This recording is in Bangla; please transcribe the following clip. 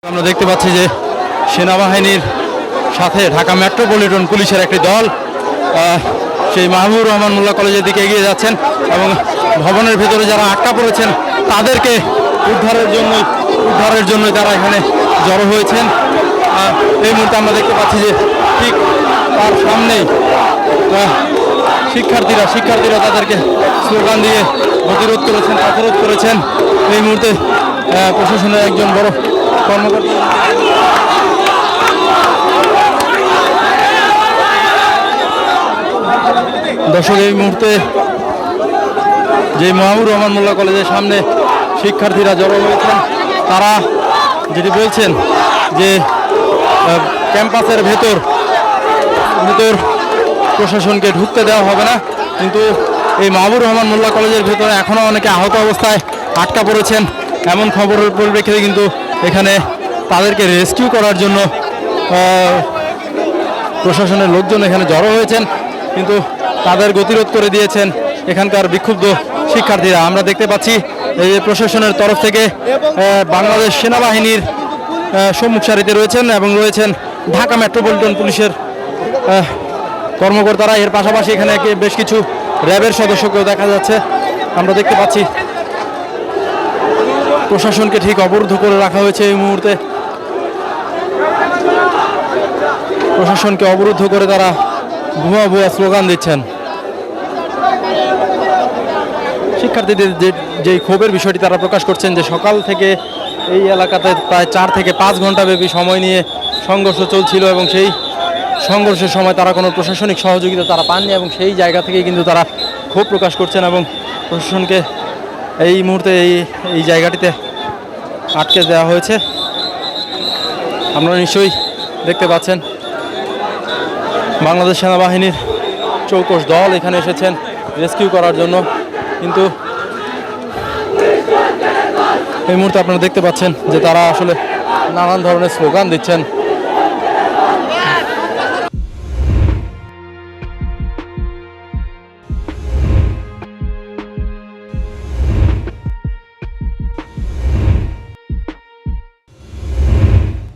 আমরা দেখতে পাচ্ছি যে সেনাবাহিনীর সাথে ঢাকা মেট্রোপলিটন পুলিশের একটি দল সেই মাহবুবুর রহমান মোল্লা কলেজের দিকে এগিয়ে যাচ্ছেন এবং ভবনের ভেতরে যারা আটকা পড়েছেন তাদেরকে উদ্ধারের জন্য তারা এখানে জড়ো হয়েছেন। এই মুহূর্তে আমরা দেখতে পাচ্ছি যে ঠিক তার সামনেই শিক্ষার্থীরা তাদেরকে স্লোগান দিয়ে প্রতিরোধ করেছেন। এই মুহূর্তে প্রশাসনের একজন বড় কর্মকর্তা দর্শক এই মুহূর্তে যে মাহবুবুর রহমান মোল্লা কলেজের সামনে শিক্ষার্থীরা জড়ো হয়েছেন তারা যেটি বলছেন যে ক্যাম্পাসের ভেতর প্রশাসনকে ঢুকতে দেওয়া হবে না, কিন্তু এই মাহবুবুর রহমান মোল্লা কলেজের ভেতরে এখনও অনেকে আহত অবস্থায় আটকা পড়েছেন। এমন খবরের পরিপ্রেক্ষিতে কিন্তু এখানে তাদেরকে রেস্কিউ করার জন্য প্রশাসনের লোকজন এখানে জড়ো হয়েছেন, কিন্তু তাদের গতিরোধ করে দিয়েছেন এখানকার বিক্ষুব্ধ শিক্ষার্থীরা। আমরা দেখতে পাচ্ছি এই প্রশাসনের তরফ থেকে বাংলাদেশ সেনাবাহিনীর সম্মুখ সারিতে রয়েছেন এবং রয়েছেন ঢাকা মেট্রোপলিটন পুলিশের কর্মকর্তারা। এর পাশাপাশি এখানে বেশ কিছু র্যাবের সদস্যকেও দেখা যাচ্ছে। আমরা দেখতে পাচ্ছি প্রশাসনকে ঠিক অবরুদ্ধ করে রাখা হয়েছে। এই মুহূর্তে প্রশাসনকে অবরুদ্ধ করে তারা ভুয়া স্লোগান দিচ্ছেন। শিক্ষার্থীদের যেই ক্ষোভের বিষয়টি তারা প্রকাশ করছেন যে সকাল থেকে এই এলাকাতে প্রায় 4 থেকে 5 ঘন্টা ব্যাপী সময় নিয়ে সংঘর্ষ চলছিল এবং সেই সংঘর্ষের সময় তারা কোনো প্রশাসনিক সহযোগিতা তারা পাননি এবং সেই জায়গা থেকেই কিন্তু তারা ক্ষোভ প্রকাশ করছেন এবং প্রশাসনকে এই মুহূর্তে এই জায়গাটিতে আটকে দেওয়া হয়েছে। আপনারা নিশ্চয়ই দেখতে পাচ্ছেন বাংলাদেশ সেনাবাহিনীর চৌকস দল এখানে এসেছেন রেস্কিউ করার জন্য, কিন্তু এই মুহূর্তে আপনারা দেখতে পাচ্ছেন যে তারা আসলে নানান ধরনের স্লোগান দিচ্ছেন।